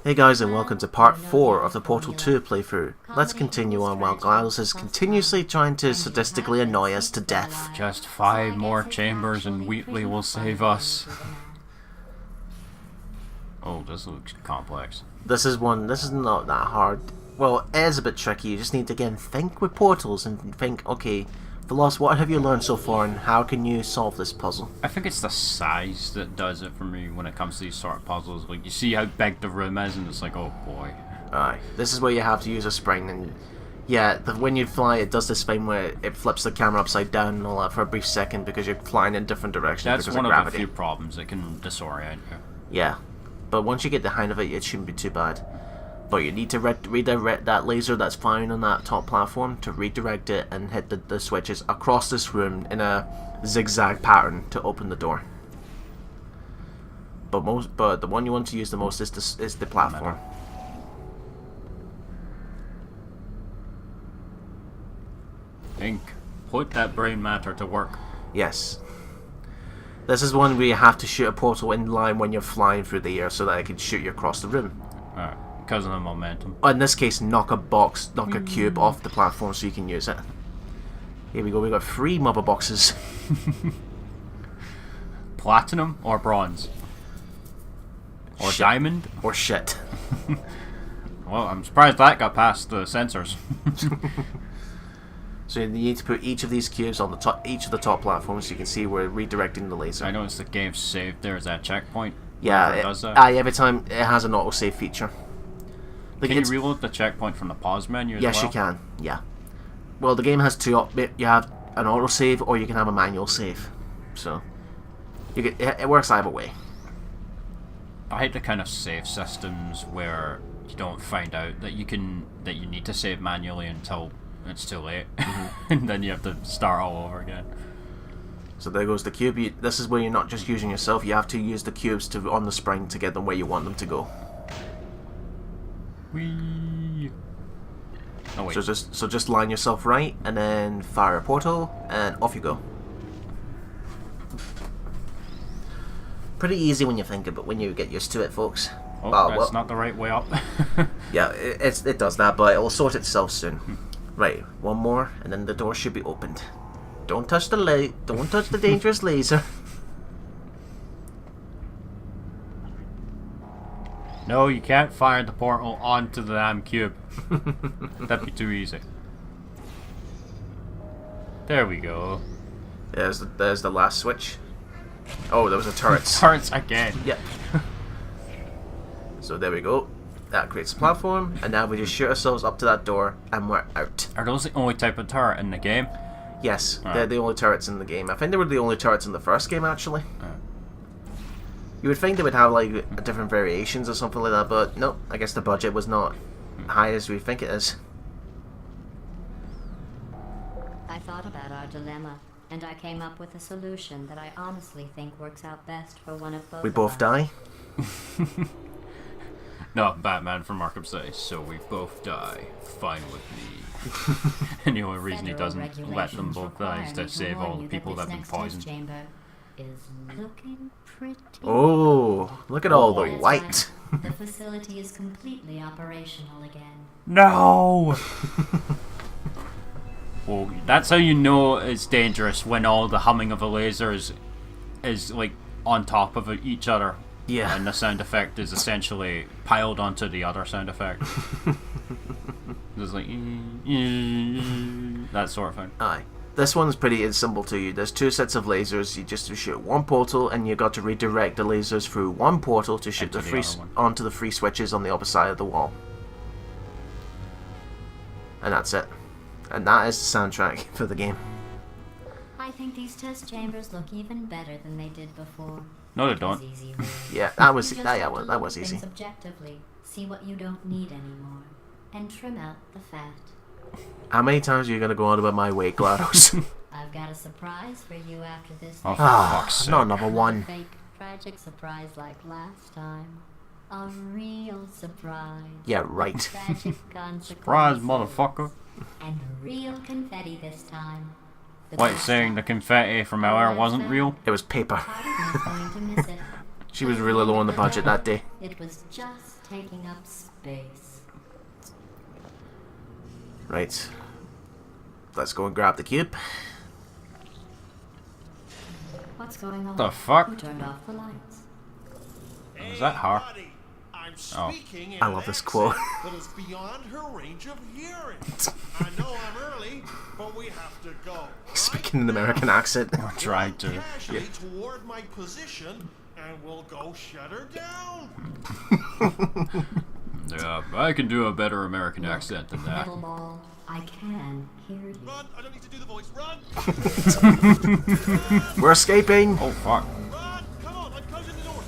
Hey guys, and welcome to part 4 of the Portal 2 playthrough. Let's continue on while GLaDOS is continuously trying to sadistically annoy us to death. Just 5 more chambers and Wheatley will save us. Oh, this looks complex. This is not that hard. Well, it is a bit tricky. You just need to again think with portals and think, okay, Veloz, what have you learned so far and how can you solve this puzzle? I think it's the size that does it for me when it comes to these sort of puzzles. Like, you see how big the room is and it's like, oh boy. Alright, this is where you have to use a spring, and yeah, when you fly it does this thing where it flips the camera upside down and all that for a brief second because you're flying in different directions That's because one of of gravity. the few problems that can disorient you. Yeah, but once you get the hang of it, it shouldn't be too bad. But you need to redirect that laser that's firing on that top platform to redirect it and hit the switches across this room in a zigzag pattern to open the door. But the one you want to use the most is the platform. Think. Put that brain matter to work. Yes. This is one where you have to shoot a portal in line when you're flying through the air so that it can shoot you across the room. Alright, because of the momentum. In this case, knock a cube off the platform so you can use it. Here we go, we got 3 mother boxes. Platinum or bronze? Or Shit. diamond? Or shit. Well, I'm surprised that got past the sensors. So you need to put each of these cubes on the top, each of the top platforms so you can see where we're redirecting the laser. I noticed the game's saved there as that checkpoint. Yeah, It does that. every time it has an autosave feature. Like, Can you reload the checkpoint from the pause menu as yes, well? you can. Yeah. Well, the game has two. You have an autosave, or you can have a manual save. So, it works either way. I hate the kind of save systems where you don't find out that you need to save manually until it's too late, and then you have to start all over again. So there goes the cube. This is where you're not just using yourself. You have to use the cubes on the spring to get them where you want them to go. Whee! Oh wait. So just line yourself right, and then fire a portal, and off you go. Pretty easy when you think of it, when you get used to it, folks. Oh, Well, that's not the right way up. Yeah, it does that, but it will sort itself soon. Right, one more, and then the door should be opened. Don't touch the don't touch the dangerous laser. No, you can't fire the portal onto the damn cube. That'd be too easy. There we go. There's the last switch. Oh, there was a turret. Turrets again. Yep. So there we go. That creates a platform, and now we just shoot ourselves up to that door, and we're out. Are those the only type of turret in the game? Yes, Oh. they're the only turrets in the game. I think they were the only turrets in the first game, actually. You would think they would have like different variations or something like that, but no. I guess the budget was not high as we think it is. I thought about our dilemma, and I came up with a solution that I honestly think works out best for one of both. We both die. No, Batman from Arkham City, so we both die. Fine with me. And the only reason he doesn't let them both die is to save all the people that have been poisoned. Chamber is looking pretty. Oh, look at all the That's white. right. The facility is completely operational again. No! Well, that's how you know it's dangerous, when all the humming of a laser is like on top of each other. Yeah. And the sound effect is essentially piled onto the other sound effect. There's like that sort of thing. Aye. This one's pretty simple to you. There's 2 sets of lasers. You just shoot one portal, and you got to redirect the lasers through one portal to shoot Into the other one. onto the 3 switches on the other side of the wall. And that's it. And that is the soundtrack for the game. I think these test chambers look even better than they did before. No, they It don't. was easy, really. Yeah, that was You just that, have to that look was at easy. things objectively, see what you don't need anymore, and trim out the fat. How many times are you gonna go on about my weight, GLaDOS? I've got a surprise for you after this. Oh, thing. for fuck's sake. Not another one. Fake, tragic surprise like last time. A real surprise. Yeah, right. Tragic consequences. Surprise, motherfucker. And real confetti this time. The What, best saying the confetti from earlier wasn't real? It was paper. part of me's going to miss it. She was really low on the budget that day. It was just taking up space. Right. Let's go and grab the cube. What's going on? The fuck? Who turned off the lights? Was that her? I'm Oh. speaking in I love this an quote. accent that is beyond her range of hearing. I know I'm early, but we have to go. Speaking in an American accent. I'm trying to. Casually toward my position, and we'll go shut her down. Yeah, I can do a better American accent than that. Metal ball, I can hear you. Run! I don't need to do the voice. Run! We're escaping. Oh fuck. Run! Come on, I'm closing the door.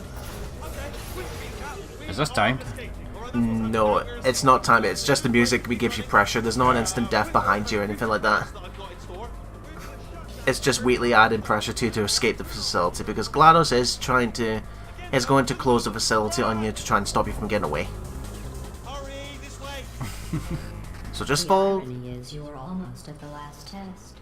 Okay, Is this timed? No, it's not time. It's just the music gives you pressure. There's no an instant death behind you or anything like that. It's just Wheatley adding pressure to you to escape the facility because GLaDOS is going to close the facility on you to try and stop you from getting away. Hurry, this way. So just The fall. irony is you were almost at the last test.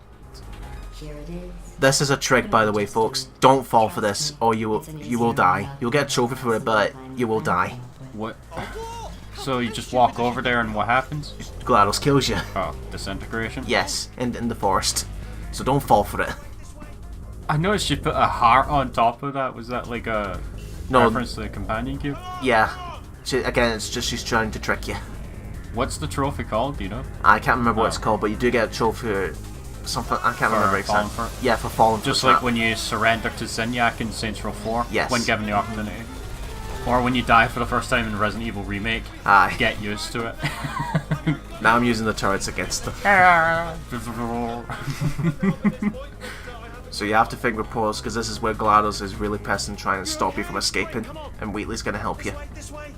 Here it is. This is a trick, by the way, folks. Don't fall for this, or you will die. You'll get a trophy for it, but you will die. What? So you just walk over there and what happens? GLaDOS kills you. Oh, disintegration? Yes, in the forest. So don't fall for it. I noticed she put a heart on top of that. Was that like a No. reference to the companion cube? Yeah. Again, it's just she's trying to trick you. What's the trophy called? Do you know? I can't remember what it's Oh. called, but you do get a trophy for something. I can't remember falling exactly. for it? Yeah, for falling Just for like that. when you surrender to Zinyak in Saints Row 4. Yes. When given the opportunity. Or when you die for the first time in Resident Evil Remake. Aye. Get used to it. Now I'm using the turrets against them. So you have to finger pause because this is where GLaDOS is really pissed and trying to stop you from escaping, and Wheatley's going to help you. This way.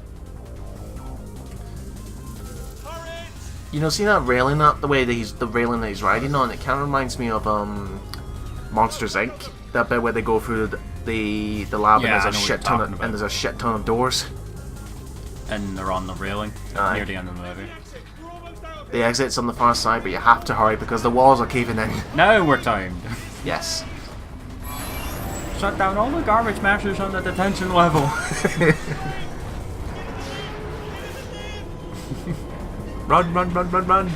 Hurry! You know, see that railing the way that the railing that he's riding on? It kind of reminds me of Monsters Inc. That bit where they go through the lab Yeah, I and know what you're talking about. there's a shit ton of doors. And they're on the railing Aye. near the end of the movie. We're almost out of The exit's on the far side, but you have to hurry because the walls are caving in. Now we're timed. Yes. Shut down all the garbage mashers on the detention level. Run, run, run, run, run.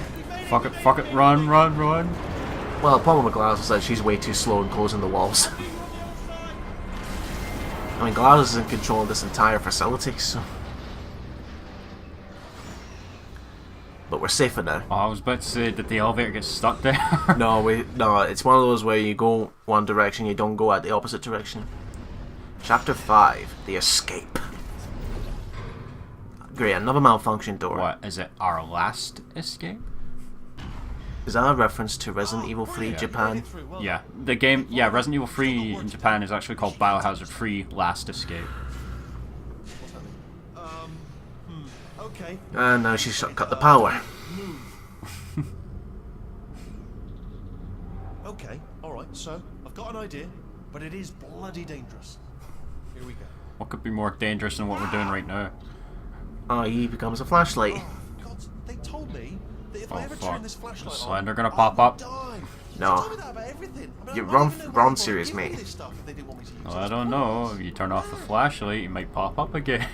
Fuck it, run, run, run. Well, the problem with GLaDOS is that she's way too slow in closing the walls. I mean, GLaDOS is in control of this entire facility, so... But we're safer now. Oh, I was about to say, did the elevator get stuck there? No, it's one of those where you go one direction, you don't go at the opposite direction. Chapter 5, The Escape. Great, another malfunction door. What, is it our last escape? Is that a reference to Resident Evil 3 Japan? Yeah, the game, Resident Evil 3 in Japan is actually called Biohazard 3 Last Escape. Okay. And now she's cut the power. Okay, alright, so I've got an idea, but it is bloody dangerous. Here we go. What could be more dangerous than what we're doing right now? He becomes a flashlight. Oh, God, they told me that if Oh, I ever fuck. turn this flashlight Is on, Slender gonna I pop will up? die. No. They told me that about everything. I mean, You I run- don't even know run why they serious, give me mate. this stuff if they didn't want me to use Well, it. I don't know. If you turn off the flashlight, it might pop up again.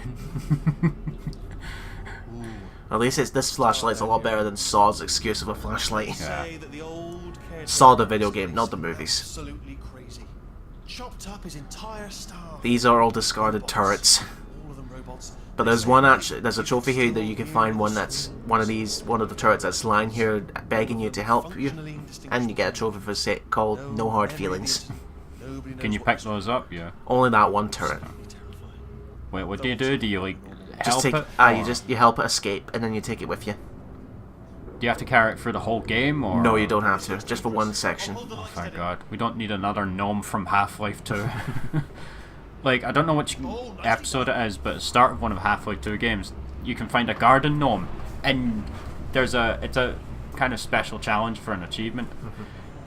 At least this flashlight's a lot better than Saw's excuse of a flashlight. Yeah. Say that the old caretaker Saw the video game, not the movies. absolutely crazy. Chopped up his entire staff. These are all discarded turrets. All of them robots. But there's one actually. There's a trophy here that you can find one that's one of the turrets that's lying here begging you to help you, and you get a trophy for it called No Hard Feelings. Nobody Can you knows pick what those up? Yeah. Only that one turret. it's terrifying. Wait, what do you do? Do you like Just help take it? you help it escape, and then you take it with you. Do you have to carry it through the whole game, or? No, you don't have to. Just for one section. Oh, thank God. We don't need another gnome from Half-Life 2. Like, I don't know which episode it is, but at the start of one of Half-Life 2 games, you can find a garden gnome, and it's a kind of special challenge for an achievement.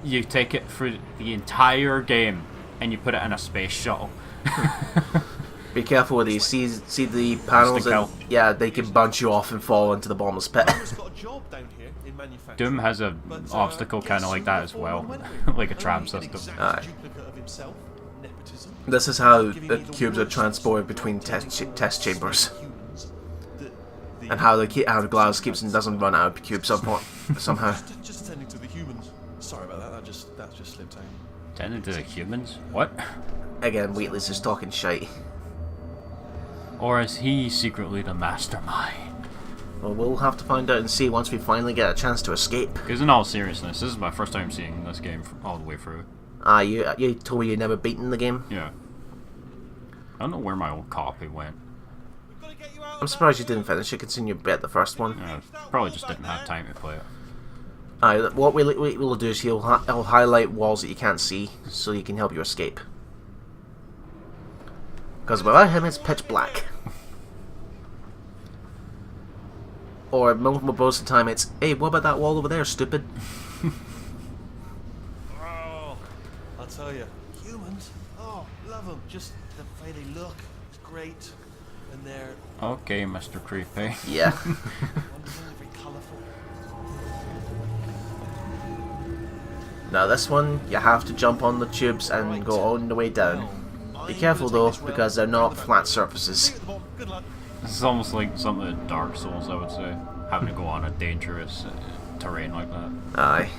You take it through the entire game, and you put it in a space shuttle. Be careful with these. See the panels. kill. Yeah, they can bounce you off and fall into the bottomless pit. Who's got a job down here in manufacturing? Doom has an But, obstacle guess kind of like who that the as foreman well, went with? like a tram Only an system. exact Aye. duplicate of himself, nepotism. This is how the cubes are transported between test chambers, and how the GLaDOS keeps and doesn't run out of cubes somehow. Just attending to the humans. Sorry about that. That just slipped out. Tending to the humans? What? Again, Wheatley's just talking shite. Or is he secretly the mastermind? Well, we'll have to find out and see once we finally get a chance to escape. Because in all seriousness, this is my first time seeing this game all the way through. You told me you'd never beaten the game? Yeah. I don't know where my old copy went. I'm surprised you didn't finish it, considering you bet the first one. Yeah, probably just didn't have time to play it. What we'll do is he'll highlight walls that you can't see, so he can help you escape. Because without him, it's pitch black. Or most of the time, it's, hey, what about that wall over there, stupid? Oh, I'll tell you, humans. Oh, love them. Just the way they look. It's great, and they're Okay, Mr. Creepy. Yeah. wonderful, very colourful. Now this one, you have to jump on the tubes and go all the way down. Be careful though, because they're not flat surfaces. Good luck. This is almost like something in Dark Souls, I would say. Having to go on a dangerous terrain like that. Aye.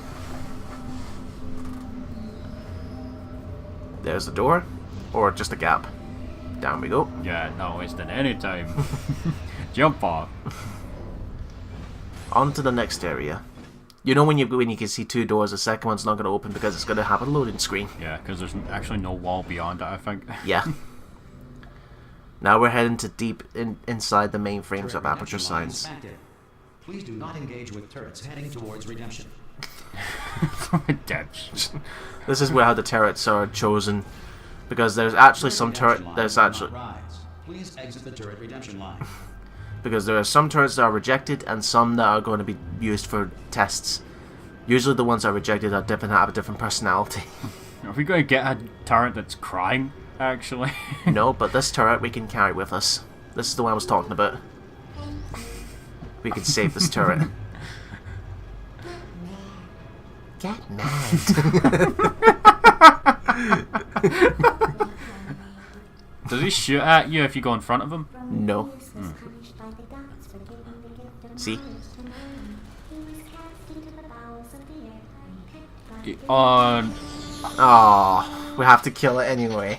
There's the door, or just a gap. Down we go. Yeah, not wasting any time. Jump off. On to the next area. You know when you can see two doors, the second one's not going to open because it's going to have a loading screen. Yeah, because there's actually no wall beyond it, I think. Yeah. Now we're heading to deep inside the mainframes of Aperture Science. Please do not engage with turrets heading towards redemption. Redemption. This is where how the turrets are chosen, because there's actually some Please exit the turret redemption line. Because there are some turrets that are rejected and some that are going to be used for tests. Usually the ones that are rejected are have a different personality. Are we going to get a turret that's crying, actually? No, but this turret we can carry with us. This is the one I was talking about. We can save this turret. Get mad. Does he shoot at you if you go in front of him? No. See? Oh, we have to kill it anyway.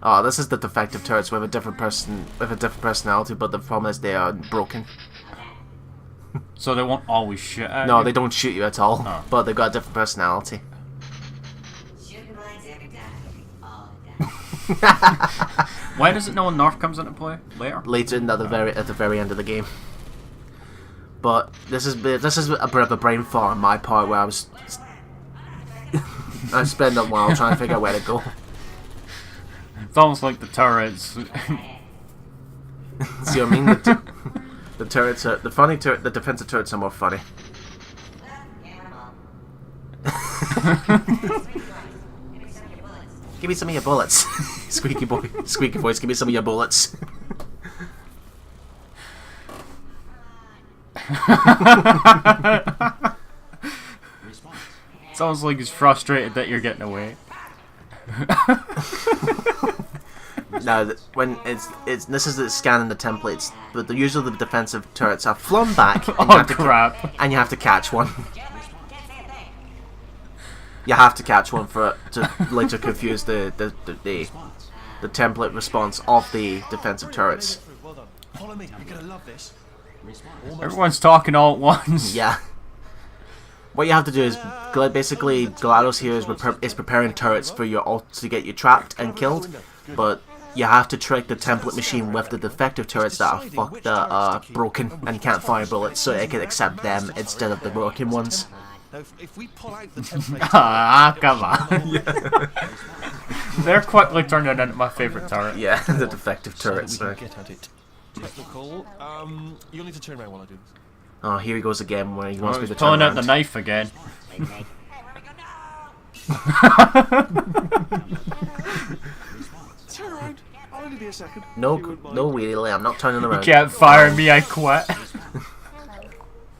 Oh, this is the defective turrets with a different personality, but the problem is they are broken. So they won't always shoot at you? No, they don't shoot you at all, Oh. but they've got a different personality. Why does it know when North comes into play? Later? Later at the very end of the game. But this is a bit of a brain fart on my part where I spend a while trying to figure out where to go. It's almost like the turrets. See what I mean? The turrets are the defensive turrets are more funny. Give me some of your bullets. Squeaky voice, give me some of your bullets. Sounds like he's frustrated that you're getting away. Now, this is the scanning the templates, but usually the defensive turrets are flung back. And Oh crap! And you have to catch one. You have to catch one to later confuse the template response of the defensive turrets. Well done. Follow me. You're gonna love this. Everyone's talking all at once. Yeah. What you have to do is basically GLaDOS here is preparing turrets for your ult to get you trapped and killed, but you have to trick the template machine with the defective turrets that are broken and can't fire bullets, so it can accept them instead of the broken ones. Now, if we pull out the template, Ah, come on. They're quickly turning into my favourite turret. Yeah, the defective turrets. so that we can get at it. Typical. You'll need to turn around while I do this. Oh, here he goes again, where he wants Oh, me he's to turn pulling out around. the knife again. Turn around. I'll only be a second. No, if you wouldn't no, mind. Wheatley, I'm not turning You around. can't fire me, I quit.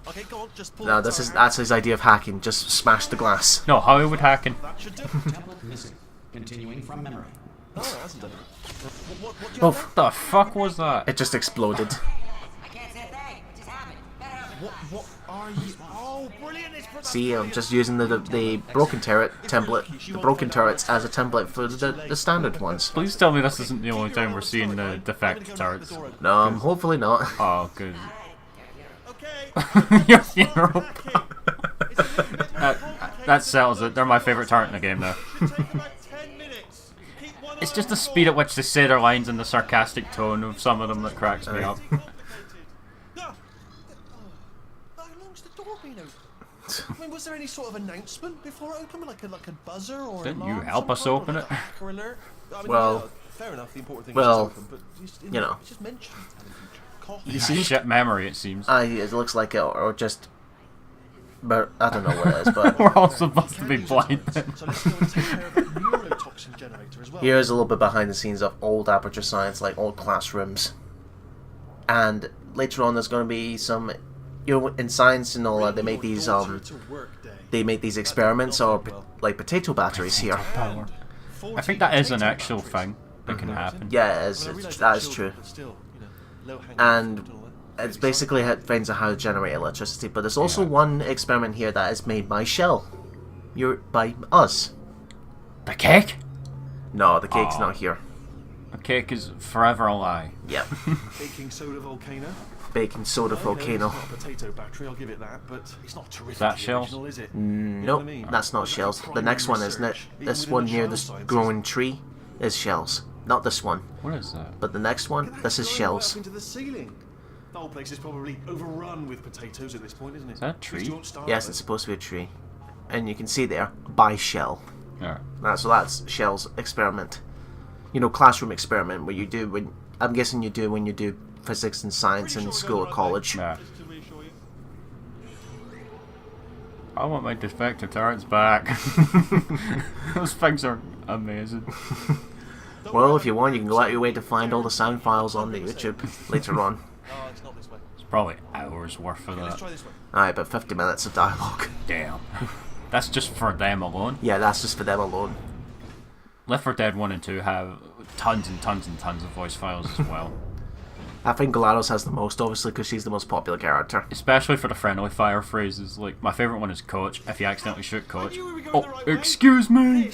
Okay, go on. Just pull. No, the that's his idea of hacking. Just smash the glass. No, how would hacking? That should do. Template missing. continuing from memory. Oh, it hasn't done it. What do you Oh, have The fuck was that? it just exploded. What are you? Oh, brilliant! See, I'm just using the broken turret template, the broken turrets as a template for the standard ones. Please tell me this isn't the only time we're seeing the defective turrets. No, hopefully not. Oh, good. Okay. Your funeral. That settles it. They're my favourite turret in the game now. It's just the speed at which they say their lines and the sarcastic tone of some of them that cracks me up. I mean, was there any sort of announcement before it opened, like a buzzer or? Didn't alarm you of help some us kind, open like it? a hacker alert? I mean, Well, yeah, fair enough. The important thing well, is it's open, but just, you know. it's just mentioned. You see, Shit memory, it seems. it looks like it, or just, but I don't know what it is. But We're all supposed to be blind then. So let's go and take care of that neurotoxin generator as well. here's a little bit behind the scenes of old Aperture Science, like old classrooms. And later on, there's going to be some, you know, in science and all that, they make these experiments or like potato batteries here. Power. I think that is an actual thing that can happen. Yeah, it is. That is true. And it's basically finds out how to generate electricity. But there's also one experiment here that is made by Shell. By us. The cake? No, the cake's Aw. not here. The cake is forever a lie. Yep. Baking soda volcano. Baking soda volcano. It's not a potato battery, I'll give it that, but it's not terrific. Is that Shell's? original, is it? Nope, that's not Shell's. The next one, isn't it? This one near this growing tree is Shell's. Not this one. What is that? But the next one, this is Shell's. Into the ceiling. The whole place is probably overrun with potatoes at this point, isn't it? Is that a tree? You won't starve Yes, them. it's supposed to be a tree. And you can see there, by Shell. Yeah. That's Shell's experiment. You know, classroom experiment where you do when I'm guessing you do when you do physics and science in school or college. Yeah. I want my defective turrets back. Those things are amazing. Well, if you want, you can go out your way to find all the sound files on the YouTube later on. Oh, it's not this way. It's probably hours worth of Let's that. try this way. Alright, about 50 minutes of dialogue. Damn. That's just for them alone. Yeah, that's just for them alone. Left 4 Dead 1 and 2 have tons and tons and tons of voice files as well. I think GLaDOS has the most, obviously, because she's the most popular character. Especially for the friendly fire phrases. Like, my favourite one is Coach. If you accidentally shoot Coach. Oh, excuse me!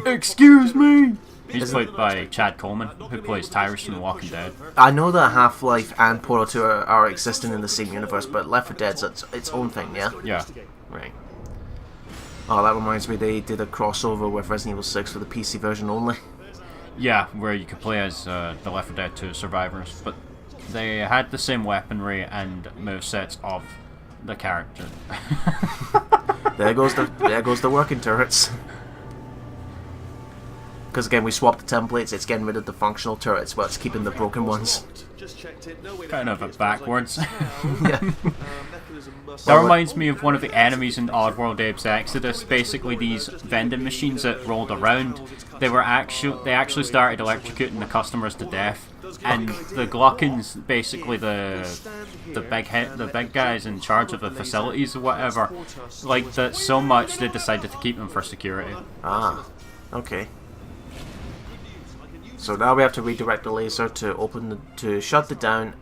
Excuse me! He's played by Chad Coleman, who plays Tyrus from The Walking Dead. I know that Half-Life and Portal 2 are existing in the same universe, but Left 4 Dead's its own thing, yeah? Yeah. Right. Oh, that reminds me, they did a crossover with Resident Evil 6 for the PC version only. Yeah, where you could play as the Left 4 Dead 2 survivors, but they had the same weaponry and movesets of the character. There goes the working turrets. Because again, we swapped the templates. It's getting rid of the functional turrets, but it's keeping the broken ones. Just checked it. No, Kind of a backwards. Yeah. That reminds me of one of the enemies in Oddworld Apes Exodus. Basically, these vending machines that rolled around, they actually started electrocuting the customers to death, and the Gluckins, basically the big guys in charge of the facilities or whatever, liked that so much they decided to keep them for security. Ah, okay. So now we have to redirect the laser to shut it down,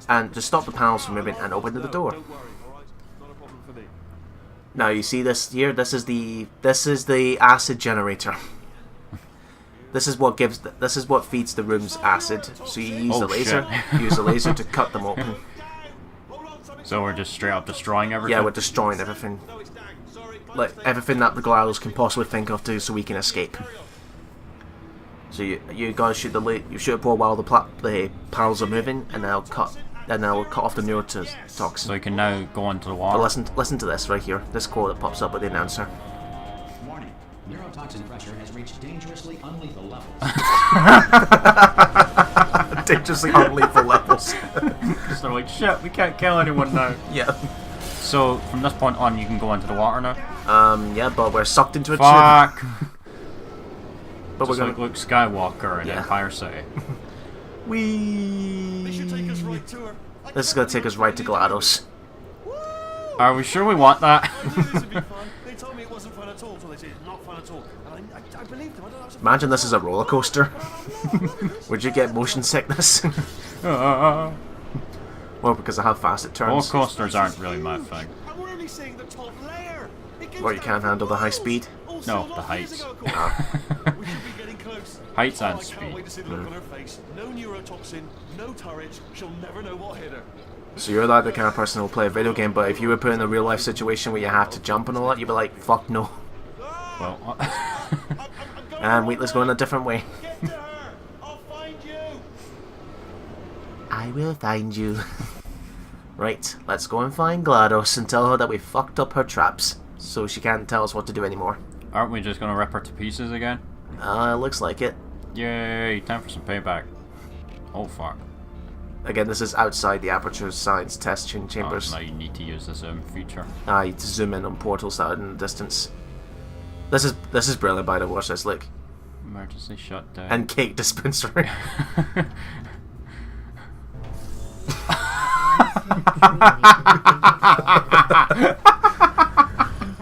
and to stop the panels from moving and open the door. Now you see this here. This is the acid generator. This is what feeds the rooms acid. So you use the laser. Shit. Use the laser to cut them open. So we're just straight up destroying everything? Yeah, we're destroying everything. Like everything that the GLaDOS can possibly think of so we can escape. So you gotta shoot you shoot a ball while the panels are moving, and they'll cut off the neurotoxin. So you can now go onto the But wall. listen to this right here. This quote that pops up with the announcer. Warning. Neurotoxin pressure has reached dangerously unlethal levels. Dangerously unlethal levels. So they're like, shit, we can't kill anyone now. Yeah. So from this point on, you can go into the water now. Yeah, but we're sucked into a tube. Fuck! But Just we're like gonna. Luke Skywalker in Yeah. Empire City. They should take us right to her. This is gonna take us right to GLaDOS. Are we sure we want that? This would be fun. They told me it wasn't wasn't fun at all. That's all they say. It's not fun at all. And I believed them. I don't know. Imagine this is a roller coaster. Would you get motion sickness? Well, because of how fast it Roller turns. coasters aren't really my thing. And we're only seeing the top layer. Or you can't handle the high speed. No, the heights. We should be getting close. Heights and I can't speed. wait to see the look on her face. No neurotoxin, no turret. She'll never know what hit her. So you're like the kind of person who'll play a video game, but if you were put in a real life situation where you have to jump and all that, you'd be like, fuck no. Well, And Wheatley's going a different way. Get to her. I'll find you. I will find you. Right, let's go and find GLaDOS and tell her that we fucked up her traps, so she can't tell us what to do anymore. aren't we just gonna rip her to pieces again? Looks like it. Yay, time for some payback. Oh fuck. Again, this is outside the Aperture Science test chambers. Now you need to use the zoom feature. To zoom in on portals out in the distance. This is brilliant, by the way. Watch this, look. Emergency shutdown. And cake dispensary.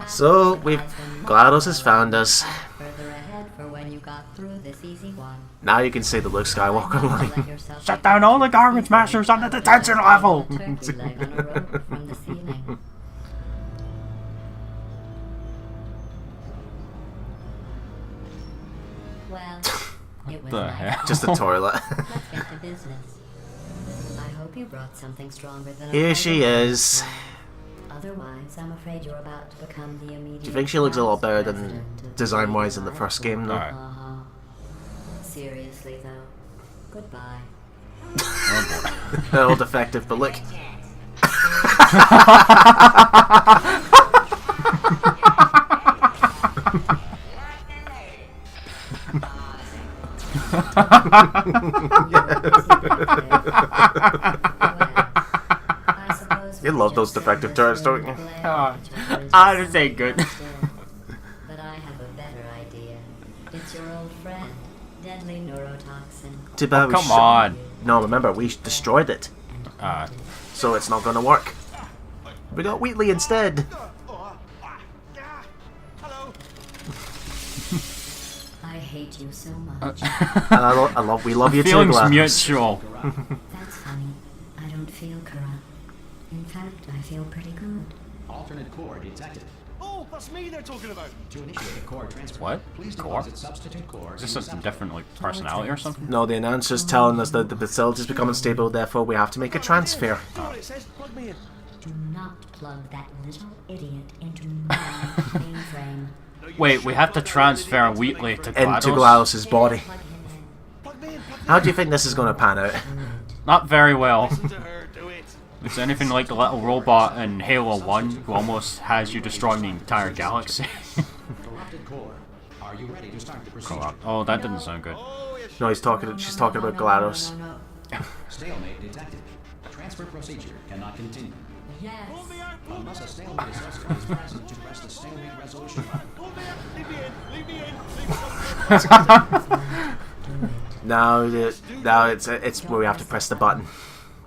So GLaDOS has found us. Further ahead for when you got through this easy one. Now you can say the Luke Skywalker line. Shut down all the garbage smashers on the detention level! Turkey leg on a rope from the ceiling. Well, it was the nice. hell? Just a toilet. Let's get to business. I hope you brought something stronger than Here a she is. Otherwise, I'm afraid you're about to become the immediate. Do you think she looks a lot better than president of design-wise the in the first game, though? Alright. Seriously, though. Goodbye. Oh They're all defective, but look. I suppose You we love those just defective said turrets, this don't you? room glare Oh, at your words I was just ain't good. But I have a better idea. It's your old friend, deadly neurotoxin. Too bad we Come on. No, remember, we destroyed it. Alright. So it's not gonna work. We got Wheatley instead. Hello. I hate you so much. And we love you too, Feelings GLaDOS. mutual. That's funny. I don't feel corrupt. In fact, I feel pretty good. Alternate core detected. Oh, that's me they're talking about. To initiate a core transfer, What? please Core? deposit substitute core. Is this in something the different, like personality or something? No, the announcer's telling us that the facility's become unstable, therefore we have to make a transfer. Do what it says. Plug me in. Do not plug that little idiot into my mainframe. Wait, we have to transfer Wheatley to GLaDOS? Into GLaDOS' body. Plug him in. Plug me in. Plug me How do you think this is gonna pan out? Not very well. in. To her. Do it. It's anything like the little robot in Halo 1 who almost has you destroying the entire galaxy. corrupted core. Are you ready to start the procedure? Corrupt. Oh, that didn't sound good. Oh, yes. No, she's talking about GLaDOS. No. Stalemate detected. Transfer procedure cannot continue. Yes. Pull me out. Pull me Unless a out. stalemate assessor is present to press the stalemate resolution button. Pull me out. Leave me in. Leave me in. Leave me in. Now it's where we have to press the button.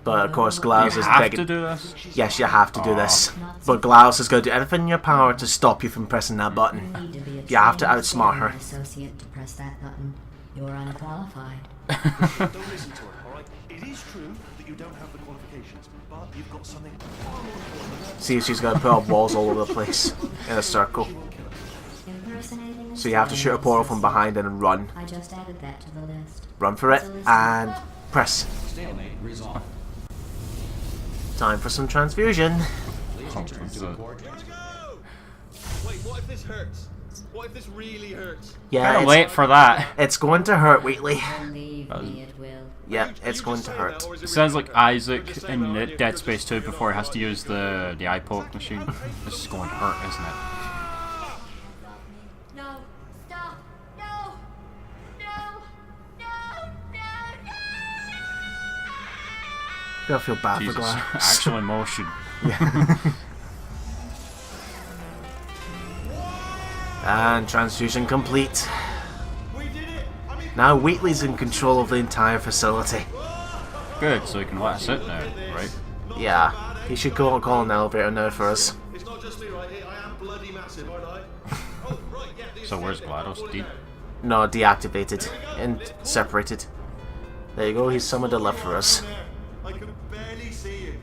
But of course GLaDOS You is have begging. to do this? Yes, you have to do this. But GLaDOS is going to do everything in your power to stop you from pressing that You button. need to be a You have to trained outsmart her. associate to press that button. You're unqualified. Don't listen to her, alright? It is true that you don't have the qualifications, but you've got something far more important. See if she's going to put up walls all over the place in a circle. Impersonating a So you have to shoot a portal from behind and run. I just added that to the list. Run for it and press. Stalemate resolved. Time for some transfusion. Please return to a core transfer. Go! Wait, what if this hurts? What if this really hurts? Yeah, Kinda it's, late for that. it's going to hurt, Wheatley. Believe me, it will. Yeah, Are you it's going just to saying hurt. that, or is It it sounds really like hurt? Isaac Just in saying that, Dead yeah, Space 2 before he has to use the eye poke machine. This is going to hurt, isn't it? No, stop! No! No! No! No! I gotta feel bad Jesus. for GLaDOS. Actual emotion. And transfusion complete. We did it! I mean, Now Wheatley's in control of the entire facility. Good, so he can let us sit now, right? Yeah, he should call an elevator now for us. it's not just me right here. I am bloody massive, aren't I? Oh, right, yeah. the So where's aesthetic, GLaDOS? I'll Deep? No, deactivated and separated. There you go. He's summoned a lift for us. I can barely see you.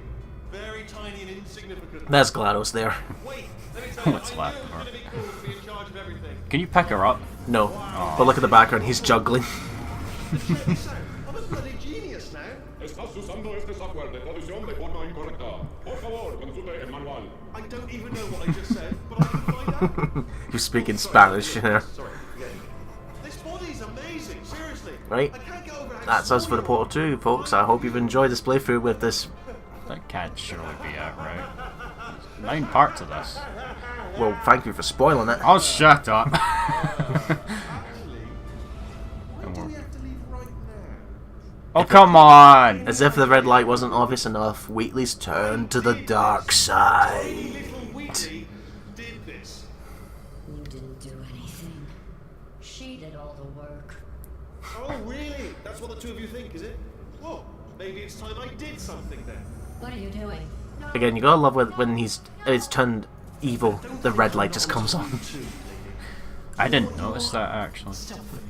Very tiny and insignificant. There's GLaDOS there. Wait, let me tell you, What's I that knew it was for? gonna be cool to be in charge of everything. Can you pick her up? No, but look at the background. He's juggling. Check this out. I'm a bloody genius now. Estás usando este software de traducción de forma incorrecta. Por favor, consulte el manual. I don't even know what I just said, but I can find out. You're speaking Spanish, you know. Sorry, yeah. This body's amazing, seriously. Right. I can't get over how That's us for the Portal 2, folks. I hope you've enjoyed this playthrough with this. That can't surely be it, right? There's 9 parts of this. Well, thank you for spoiling it. Oh, shut up! Actually, why do we have to leave right now? Oh, come on! As if the red light wasn't obvious enough, Wheatley's turned to the dark side. Little Wheatley did this. You didn't do anything. She did all the work. Oh, really? That's what the two of you think, is it? Well, maybe it's time I did something then. What are you doing? Again, you gotta love when it's turned evil. The red light just comes on. I didn't notice that, actually. Selfish.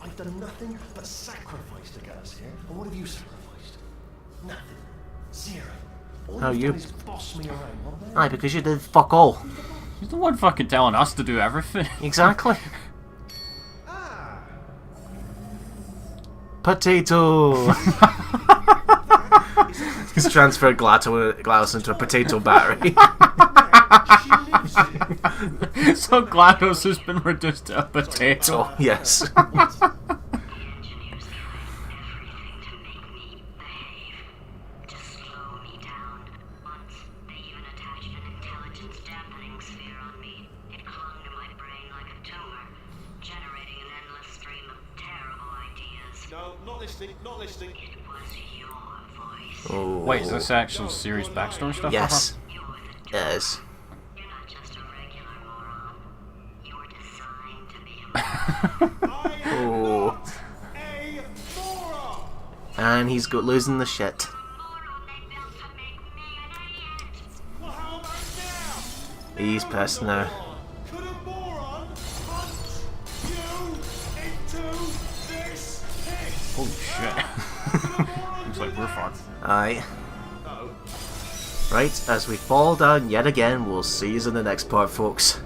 I've done nothing but sacrifice to get us here. And what have you sacrificed? Nothing. Zero. All How you've you? done is boss me around, haven't Aye, because you did fuck all. He's the one fucking telling us to do everything. Exactly. Ah. Potato. He's transferred GLaDOS into a potato battery. She lives here. So GLaDOS has been reduced to a potato. Oh, yes. No, not listening, not listening. Oh. Wait, is this actual serious backstory stuff? Yes. Yes. I am Oh. not a moron. And he's losing the shit. Well, how about now? He's pissed now. Could a moron hunt you into this pit? Holy shit. Looks like we're fucked. Aye. Right, as we fall down yet again, we'll see you in the next part, folks.